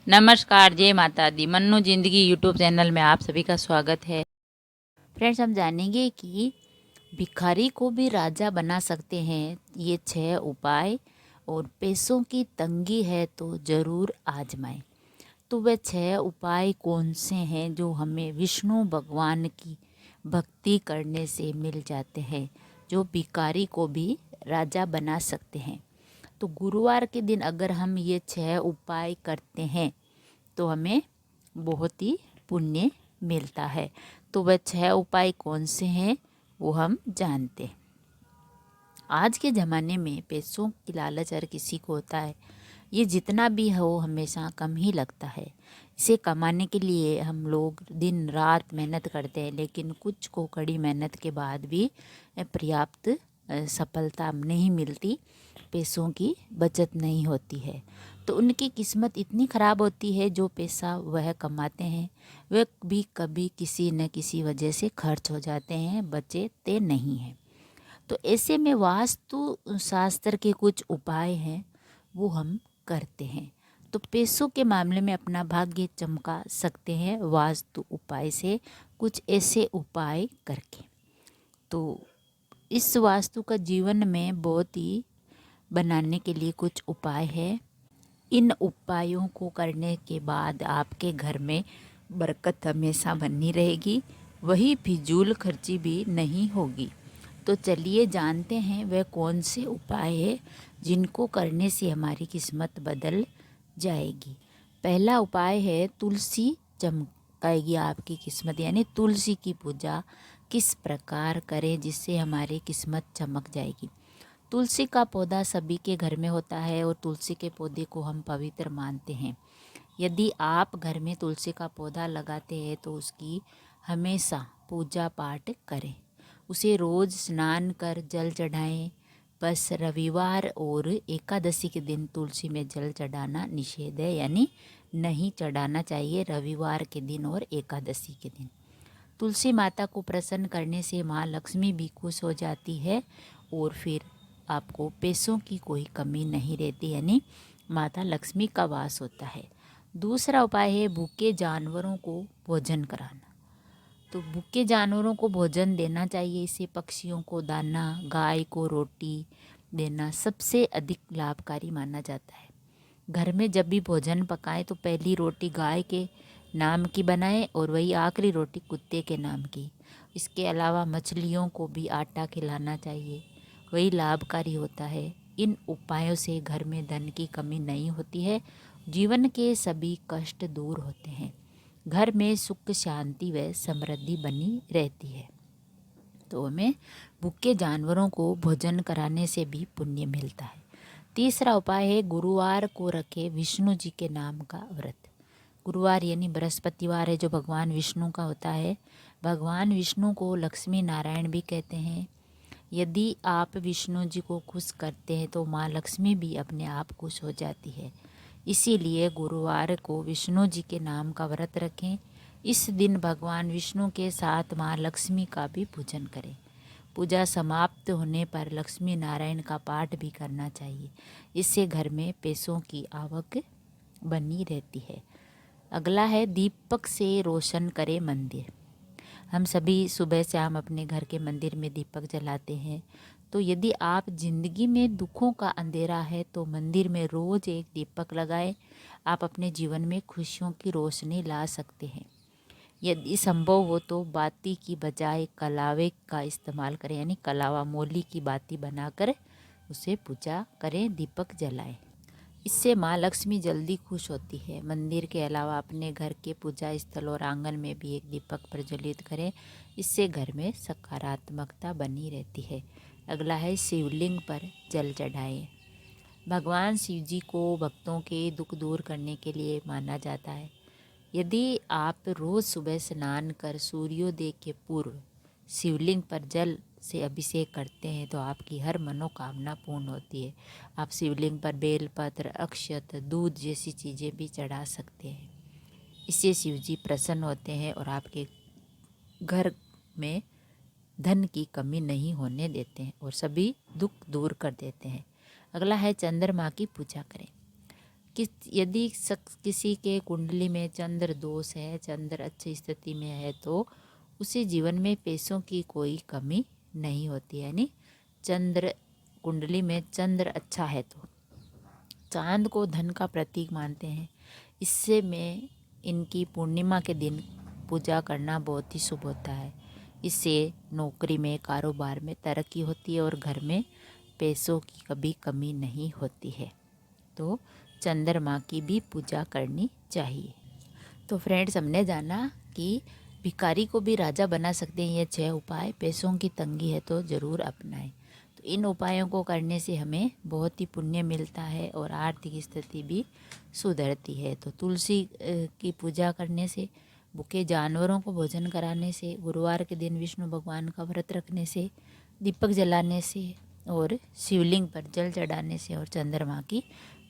नमस्कार, जय माता दी। मन्नू जिंदगी यूट्यूब चैनल में आप सभी का स्वागत है। फ्रेंड्स, हम जानेंगे कि भिखारी को भी राजा बना सकते हैं ये 6 उपाय, और पैसों की तंगी है तो ज़रूर आजमाएं। तो वे 6 उपाय कौन से हैं जो हमें विष्णु भगवान की भक्ति करने से मिल जाते हैं, जो भिखारी को भी राजा बना सकते हैं। तो गुरुवार के दिन अगर हम ये 6 उपाय करते हैं तो हमें बहुत ही पुण्य मिलता है। तो वह 6 उपाय कौन से हैं वो हम जानते हैं। आज के ज़माने में पैसों की लालच हर किसी को होता है। ये जितना भी हो हमेशा कम ही लगता है। इसे कमाने के लिए हम लोग दिन रात मेहनत करते हैं, लेकिन कुछ को कड़ी मेहनत के बाद भी पर्याप्त सफलता नहीं मिलती, पैसों की बचत नहीं होती है। तो उनकी किस्मत इतनी ख़राब होती है, जो पैसा वह कमाते हैं वह भी कभी किसी न किसी वजह से खर्च हो जाते हैं, बचते नहीं हैं। तो ऐसे में वास्तु शास्त्र के कुछ उपाय हैं वो हम करते हैं। तो पैसों के मामले में अपना भाग्य चमका सकते हैं वास्तु उपाय से, कुछ ऐसे उपाय करके। तो इस वास्तु का जीवन में बहुत ही बनाने के लिए कुछ उपाय है। इन उपायों को करने के बाद आपके घर में बरकत हमेशा बनी रहेगी, वही फिजूल खर्ची भी नहीं होगी। तो चलिए जानते हैं वह कौन से उपाय है जिनको करने से हमारी किस्मत बदल जाएगी। पहला उपाय है तुलसी चमकाएगी आपकी किस्मत, यानी तुलसी की पूजा किस प्रकार करें जिससे हमारी किस्मत चमक जाएगी। तुलसी का पौधा सभी के घर में होता है और तुलसी के पौधे को हम पवित्र मानते हैं। यदि आप घर में तुलसी का पौधा लगाते हैं तो उसकी हमेशा पूजा पाठ करें, उसे रोज़ स्नान कर जल चढ़ाएं। बस रविवार और एकादशी के दिन तुलसी में जल चढ़ाना निषेध है, यानी नहीं चढ़ाना चाहिए रविवार के दिन और एकादशी के दिन। तुलसी माता को प्रसन्न करने से माँ लक्ष्मी भी खुश हो जाती है और फिर आपको पैसों की कोई कमी नहीं रहती, यानी माता लक्ष्मी का वास होता है। दूसरा उपाय है भूखे जानवरों को भोजन कराना। तो भूखे जानवरों को भोजन देना चाहिए, इससे पक्षियों को दाना, गाय को रोटी देना सबसे अधिक लाभकारी माना जाता है। घर में जब भी भोजन पकाएं तो पहली रोटी गाय के नाम की बनाएं और वही आखिरी रोटी कुत्ते के नाम की। इसके अलावा मछलियों को भी आटा खिलाना चाहिए, वही लाभकारी होता है। इन उपायों से घर में धन की कमी नहीं होती है, जीवन के सभी कष्ट दूर होते हैं, घर में सुख शांति व समृद्धि बनी रहती है। तो हमें भूखे जानवरों को भोजन कराने से भी पुण्य मिलता है। तीसरा उपाय है गुरुवार को रखे विष्णु जी के नाम का व्रत। गुरुवार यानी बृहस्पतिवार है जो भगवान विष्णु का होता है। भगवान विष्णु को लक्ष्मी नारायण भी कहते हैं। यदि आप विष्णु जी को खुश करते हैं तो माँ लक्ष्मी भी अपने आप खुश हो जाती है। इसीलिए गुरुवार को विष्णु जी के नाम का व्रत रखें। इस दिन भगवान विष्णु के साथ माँ लक्ष्मी का भी पूजन करें। पूजा समाप्त होने पर लक्ष्मी नारायण का पाठ भी करना चाहिए, इससे घर में पैसों की आवक बनी रहती है। अगला है दीपक से रोशन करें मंदिर। हम सभी सुबह शाम अपने घर के मंदिर में दीपक जलाते हैं। तो यदि आप ज़िंदगी में दुखों का अंधेरा है तो मंदिर में रोज़ एक दीपक लगाएं। आप अपने जीवन में खुशियों की रोशनी ला सकते हैं। यदि संभव हो तो बाती की बजाय कलावे का इस्तेमाल करें, यानी कलावा मोली की बाती बनाकर उसे पूजा करें, दीपक जलाएं। इससे माँ लक्ष्मी जल्दी खुश होती है। मंदिर के अलावा अपने घर के पूजा स्थल और आंगन में भी एक दीपक प्रज्वलित करें, इससे घर में सकारात्मकता बनी रहती है। अगला है शिवलिंग पर जल चढ़ाएं। भगवान शिव जी को भक्तों के दुख दूर करने के लिए माना जाता है। यदि आप रोज़ सुबह स्नान कर सूर्योदय के पूर्व शिवलिंग पर जल से अभिषेक करते हैं तो आपकी हर मनोकामना पूर्ण होती है। आप शिवलिंग पर बेलपत्र, अक्षत, दूध जैसी चीज़ें भी चढ़ा सकते हैं। इससे शिव जी प्रसन्न होते हैं और आपके घर में धन की कमी नहीं होने देते हैं और सभी दुख दूर कर देते हैं। अगला है चंद्रमा की पूजा करें। यदि किसी के कुंडली में चंद्र दोष है, चंद्र अच्छी स्थिति में है, तो उसे जीवन में पैसों की कोई कमी नहीं होती है। यानी चंद्र कुंडली में चंद्र अच्छा है तो चांद को धन का प्रतीक मानते हैं। इससे में इनकी पूर्णिमा के दिन पूजा करना बहुत ही शुभ होता है। इससे नौकरी में, कारोबार में तरक्की होती है और घर में पैसों की कभी कमी नहीं होती है। तो चंद्रमा की भी पूजा करनी चाहिए। तो फ्रेंड्स, हमने जाना कि भिखारी को भी राजा बना सकते हैं ये 6 उपाय। पैसों की तंगी है तो ज़रूर अपनाएं। तो इन उपायों को करने से हमें बहुत ही पुण्य मिलता है और आर्थिक स्थिति भी सुधरती है। तो तुलसी की पूजा करने से, भूखे जानवरों को भोजन कराने से, गुरुवार के दिन विष्णु भगवान का व्रत रखने से, दीपक जलाने से और शिवलिंग पर जल चढ़ाने से और चंद्रमा की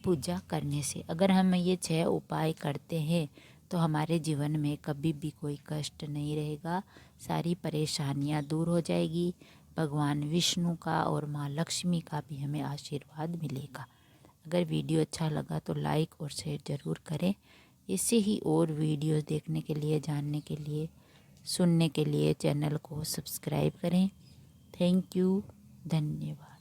पूजा करने से, अगर हम ये 6 उपाय करते हैं तो हमारे जीवन में कभी भी कोई कष्ट नहीं रहेगा। सारी परेशानियां दूर हो जाएगी। भगवान विष्णु का और माँ लक्ष्मी का भी हमें आशीर्वाद मिलेगा। अगर वीडियो अच्छा लगा तो लाइक और शेयर ज़रूर करें। ऐसे ही और वीडियोस देखने के लिए, जानने के लिए, सुनने के लिए चैनल को सब्सक्राइब करें। थैंक यू, धन्यवाद।